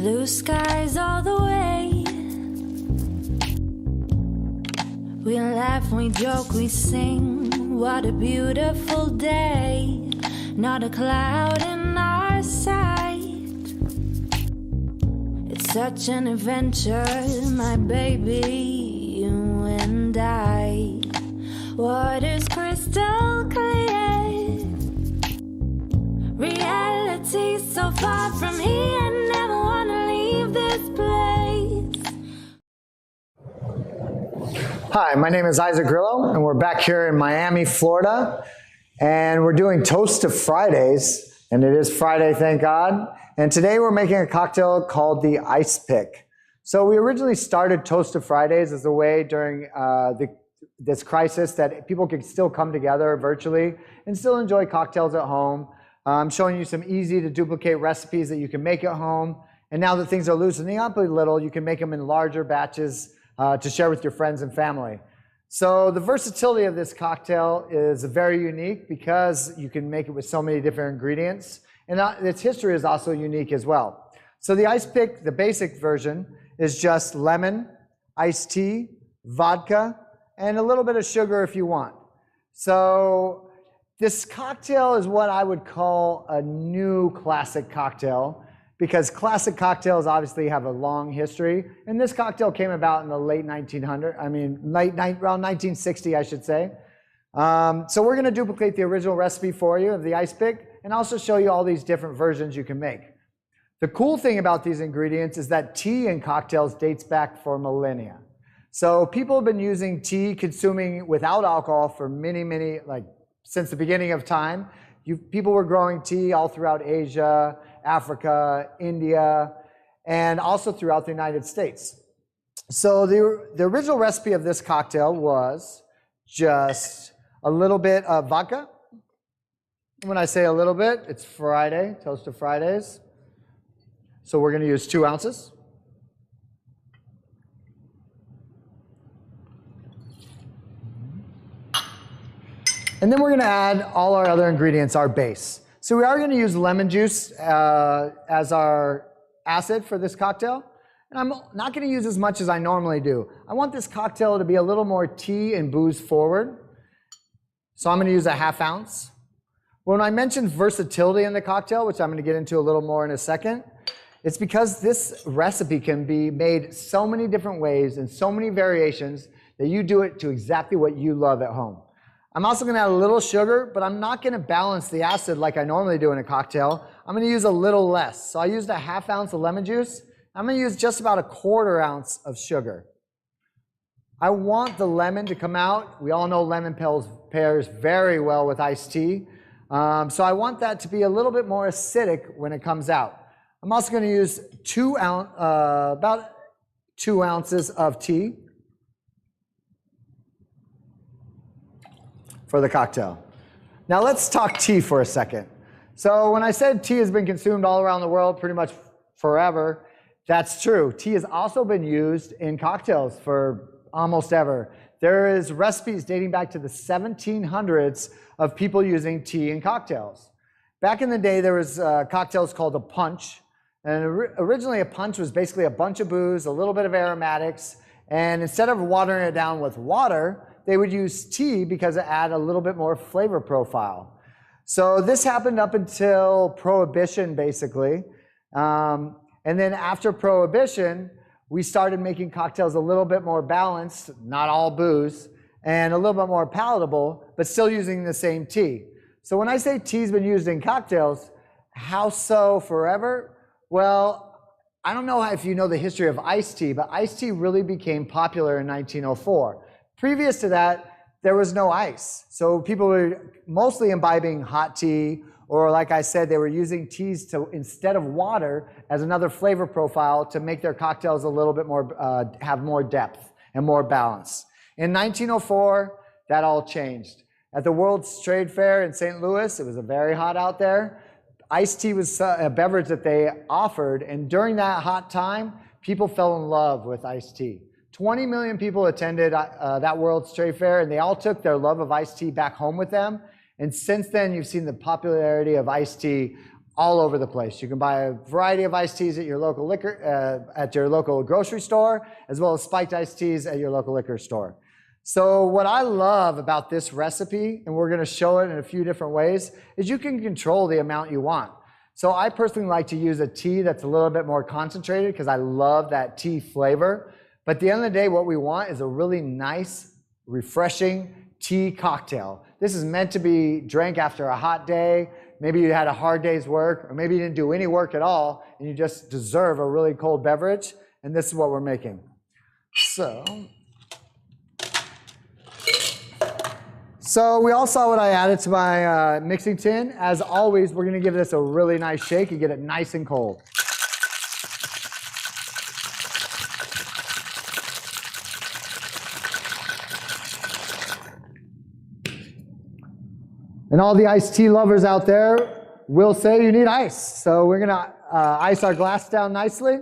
Blue skies all the way. We laugh, we joke, we sing. What a beautiful day. Not a cloud in our sight. It's such an adventure, my baby, you and I. Water's crystal clear. Reality's so far from here. Never wanna leave this place. Hi, my name is Isaac Grillo, and we're back here in Miami, Florida, and we're doing Toast Fridays, and it is Friday, thank God. And today we're making a cocktail called the Ice Pick. So we originally started Toast Fridays as a way during this crisis that people could still come together virtually and still enjoy cocktails at home. I'm showing you some easy to duplicate recipes that you can make at home. And now that things are loosening up a little, you can make them in larger batches to share with your friends and family. So the versatility of this cocktail is very unique because you can make it with so many different ingredients. And its history is also unique as well. So the Ice Pick, the basic version, is just lemon, iced tea, vodka, and a little bit of sugar if you want. So this cocktail is what I would call a new classic cocktail, because classic cocktails obviously have a long history, and this cocktail came about in the late 1900s, around 1960, I should say. So we're gonna duplicate the original recipe for you of the Ice Pick, and also show you all these different versions you can make. The cool thing about these ingredients is that tea in cocktails dates back for millennia. So people have been using tea, consuming without alcohol for many, since the beginning of time. People were growing tea all throughout Asia, Africa, India, and also throughout the United States. So the original recipe of this cocktail was just a little bit of vodka. When I say a little bit, it's Friday, Toast Fridays. So we're gonna use 2 ounces. And then we're gonna add all our other ingredients, our base. So we are gonna use lemon juice as our acid for this cocktail. And I'm not gonna use as much as I normally do. I want this cocktail to be a little more tea and booze forward. So I'm gonna use a 1/2 ounce. When I mentioned versatility in the cocktail, which I'm gonna get into a little more in a second, it's because this recipe can be made so many different ways and so many variations that you do it to exactly what you love at home. I'm also gonna add a little sugar, but I'm not gonna balance the acid like I normally do in a cocktail. I'm gonna use a little less. So I used a 1/2 ounce of lemon juice. I'm gonna use just about a 1/4 ounce of sugar. I want the lemon to come out. We all know lemon pairs very well with iced tea. So I want that to be a little bit more acidic when it comes out. I'm also gonna use about 2 ounces of tea for the cocktail. Now let's talk tea for a second. So when I said tea has been consumed all around the world pretty much forever, that's true. Tea has also been used in cocktails for almost ever. There is recipes dating back to the 1700s of people using tea in cocktails. Back in the day, there was cocktails called a punch. And originally a punch was basically a bunch of booze, a little bit of aromatics, and instead of watering it down with water, they would use tea because it added a little bit more flavor profile. So this happened up until Prohibition, basically. And then after Prohibition, we started making cocktails a little bit more balanced, not all booze, and a little bit more palatable, but still using the same tea. So when I say tea's been used in cocktails, how so forever? Well, I don't know if you know the history of iced tea, but iced tea really became popular in 1904. Previous to that, there was no ice. So people were mostly imbibing hot tea, or like I said, they were using teas to, instead of water, as another flavor profile to make their cocktails a little bit more, have more depth and more balance. In 1904, that all changed. At the World's Trade Fair in St. Louis, it was very hot out there. Iced tea was a beverage that they offered, and during that hot time, people fell in love with iced tea. 20 million people attended that World's Trade Fair, and they all took their love of iced tea back home with them. And since then, you've seen the popularity of iced tea all over the place. You can buy a variety of iced teas at your local at your local grocery store, as well as spiked iced teas at your local liquor store. So what I love about this recipe, and we're going to show it in a few different ways, is you can control the amount you want. So I personally like to use a tea that's a little bit more concentrated because I love that tea flavor. But at the end of the day, what we want is a really nice, refreshing tea cocktail. This is meant to be drank after a hot day. Maybe you had a hard day's work, or maybe you didn't do any work at all, and you just deserve a really cold beverage, and this is what we're making. So we all saw what I added to my mixing tin. As always, we're gonna give this a really nice shake and get it nice and cold. And all the iced tea lovers out there will say you need ice. So we're gonna ice our glass down nicely.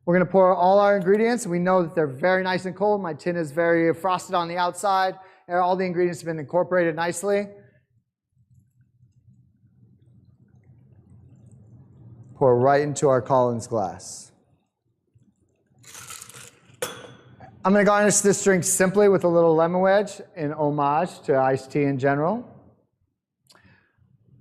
We're gonna pour all our ingredients. We know that they're very nice and cold. My tin is very frosted on the outside. And all the ingredients have been incorporated nicely. Pour right into our Collins glass. I'm going to garnish this drink simply with a little lemon wedge in homage to iced tea in general.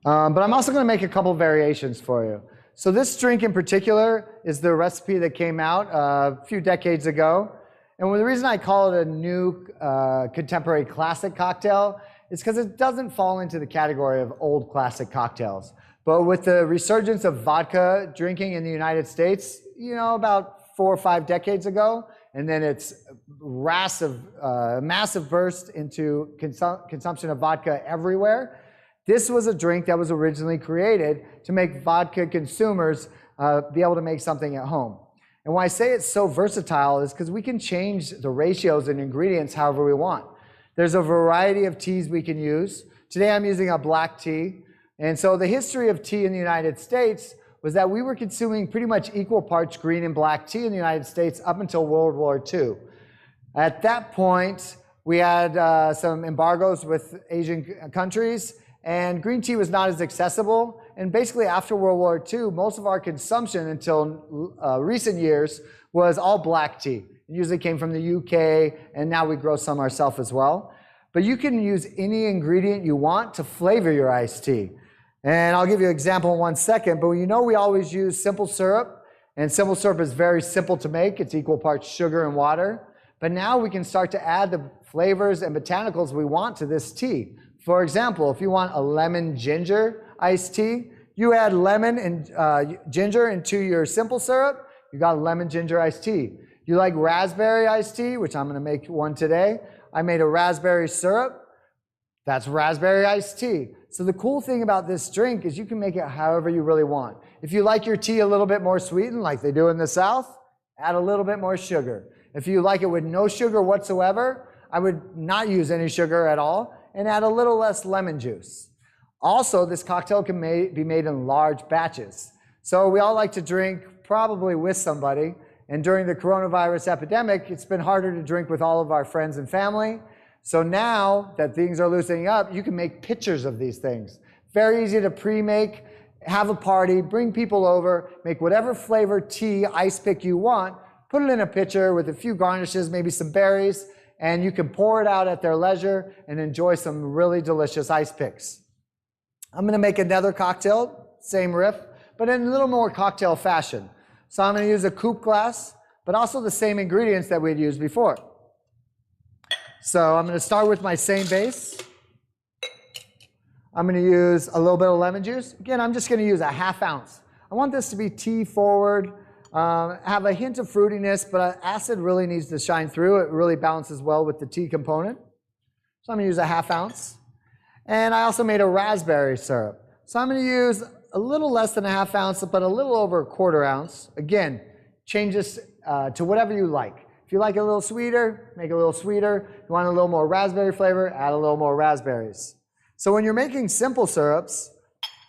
But I'm also going to make a couple variations for you. So this drink in particular is the recipe that came out a few decades ago. And the reason I call it a new contemporary classic cocktail is because it doesn't fall into the category of old classic cocktails. But with the resurgence of vodka drinking in the United States, you know, about 4 or 5 decades ago, and then its massive burst into consumption of vodka everywhere. This was a drink that was originally created to make vodka consumers be able to make something at home. And why I say it's so versatile is because we can change the ratios and ingredients however we want. There's a variety of teas we can use. Today I'm using a black tea. And so the history of tea in the United States was that we were consuming pretty much equal parts green and black tea in the United States up until World War II. At that point, we had some embargoes with Asian countries, and green tea was not as accessible. And basically after World War II, most of our consumption until recent years was all black tea. It usually came from the UK, and now we grow some ourselves as well. But you can use any ingredient you want to flavor your iced tea. And I'll give you an example in 1 second, but you know we always use simple syrup, and simple syrup is very simple to make. It's equal parts sugar and water. But now we can start to add the flavors and botanicals we want to this tea. For example, if you want a lemon ginger iced tea, you add lemon and ginger into your simple syrup, you got a lemon ginger iced tea. You like raspberry iced tea, which I'm gonna make one today. I made a raspberry syrup. That's raspberry iced tea. So the cool thing about this drink is you can make it however you really want. If you like your tea a little bit more sweetened, like they do in the South, add a little bit more sugar. If you like it with no sugar whatsoever, I would not use any sugar at all and add a little less lemon juice. Also, this cocktail can be made in large batches. So we all like to drink probably with somebody. And during the coronavirus epidemic, it's been harder to drink with all of our friends and family. So now that things are loosening up, you can make pitchers of these things. Very easy to pre-make, have a party, bring people over, make whatever flavor tea, ice pick you want, put it in a pitcher with a few garnishes, maybe some berries, and you can pour it out at their leisure and enjoy some really delicious ice picks. I'm gonna make another cocktail, same riff, but in a little more cocktail fashion. So I'm gonna use a coupe glass, but also the same ingredients that we'd used before. So I'm going to start with my same base. I'm going to use a little bit of lemon juice. Again, I'm just going to use a ½ ounce. I want this to be tea forward, have a hint of fruitiness, but acid really needs to shine through. It really balances well with the tea component. So I'm going to use a ½ ounce. And I also made a raspberry syrup. So I'm going to use a little less than a ½ ounce, but a little over a ¼ ounce. Again, change this to whatever you like. If you like it a little sweeter, make it a little sweeter. If you want a little more raspberry flavor, add a little more raspberries. So when you're making simple syrups,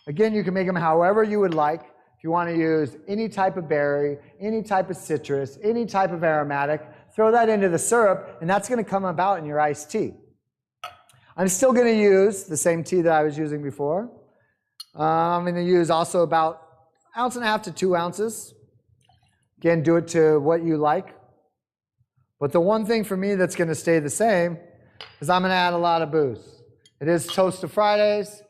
again, you can make them however you would like. If you want to use any type of berry, any type of citrus, any type of aromatic, throw that into the syrup, and that's going to come about in your iced tea. I'm still going to use the same tea that I was using before. I'm going to use also about 1.5 ounces to 2 ounces. Again, do it to what you like. But the one thing for me that's going to stay the same is I'm going to add a lot of booze. It is Toast of Fridays.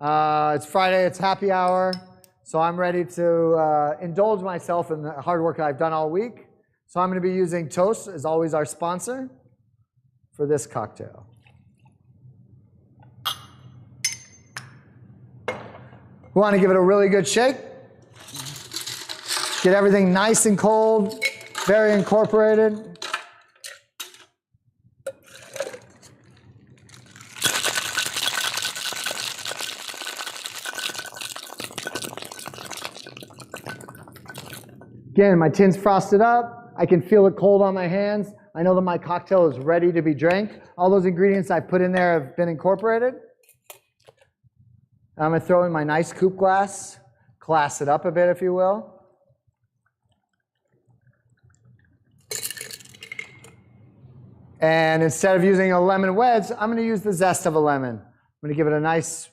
It's Friday, it's happy hour. So I'm ready to indulge myself in the hard work I've done all week. So I'm going to be using Toast, as always, our sponsor for this cocktail. We want to give it a really good shake. Get everything nice and cold, very incorporated. Again, my tin's frosted up. I can feel it cold on my hands. I know that my cocktail is ready to be drank. All those ingredients I put in there have been incorporated. I'm going to throw in my nice coupe glass, class it up a bit, if you will. And instead of using a lemon wedge, I'm going to use the zest of a lemon. I'm going to give it a nice...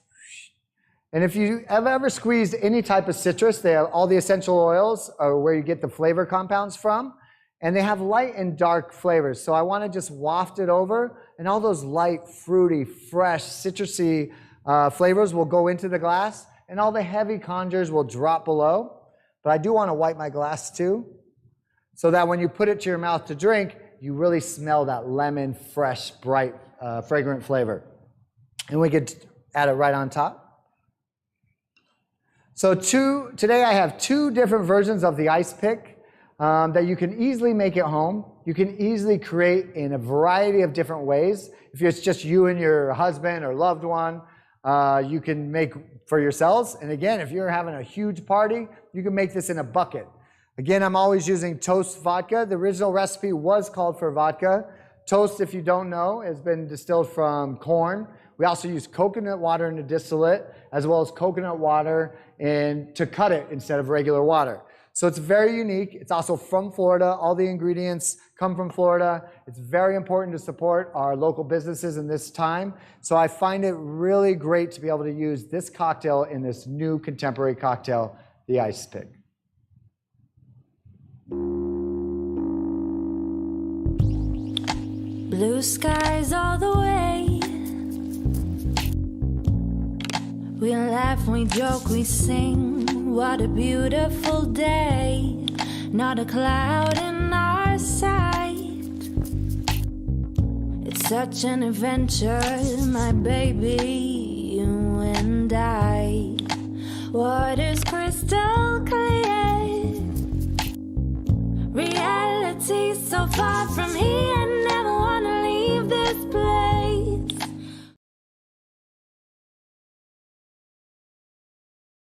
And if you have ever squeezed any type of citrus, they have all the essential oils are where you get the flavor compounds from, and they have light and dark flavors. So I want to just waft it over, and all those light, fruity, fresh, citrusy flavors will go into the glass, and all the heavy conjures will drop below. But I do want to wipe my glass too, so that when you put it to your mouth to drink, you really smell that lemon, fresh, bright, fragrant flavor. And we could add it right on top. So today I have 2 different versions of the ice pick that you can easily make at home. You can easily create in a variety of different ways. If it's just you and your husband or loved one, you can make for yourselves. And again, if you're having a huge party, you can make this in a bucket. Again, I'm always using Toast Vodka. The original recipe was called for vodka. Toast, if you don't know, has been distilled from corn. We also use coconut water in the distillate, as well as coconut water to cut it instead of regular water. So it's very unique. It's also from Florida. All the ingredients come from Florida. It's very important to support our local businesses in this time. So I find it really great to be able to use this cocktail in this new contemporary cocktail, the Ice Pick. Blue skies all the way. We laugh, we joke, we sing. What a beautiful day. Not a cloud in our sight. It's such an adventure, my baby, you and I. Water's crystal clear. Reality so far from here.